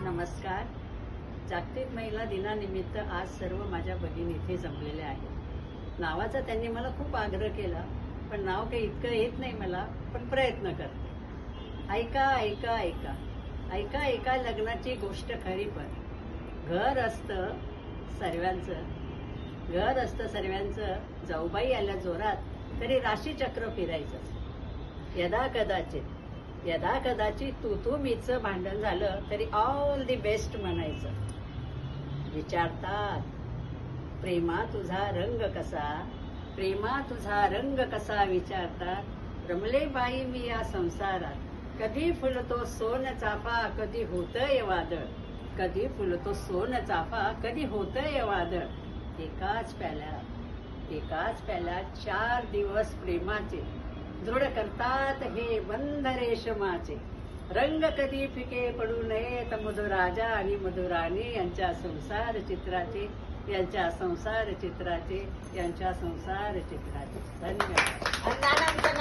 नमस्कार. जागतिक महिला दिनानिमित्त आज सर्व माझ्या भगिनी इथे जमलेल्या आहेत. नावाचा त्यांनी मला खूप आग्रह केला, पण नाव काही इतकं येत नाही मला, पण प्रयत्न करते. ऐका ऐका ऐका ऐका एका लग्नाची गोष्ट खरी, पण घर असतं सर्वांचं जाऊबाई आल्या जोरात तरी राशीचक्र फिरायचं. यदा कदाचित तू मीचं भांडण झालं तरी ऑल दी बेस्ट म्हणायचं. विचारतात प्रेमा तुझा रंग कसा विचारतात. रमले बाई मी या संसारात, कधी फुलतो सोन चाफा कधी होतंय वादळ. कधी होतंय वादळ. एकाच प्याल्यात 4 दिवस प्रेमाचे दृढ करतात हे बंध रेशमाचे. रंग कधी फिके पडू नयेत मधुराजा आणि मधुराणी यांच्या संसार चित्राचे. धन्यवाद.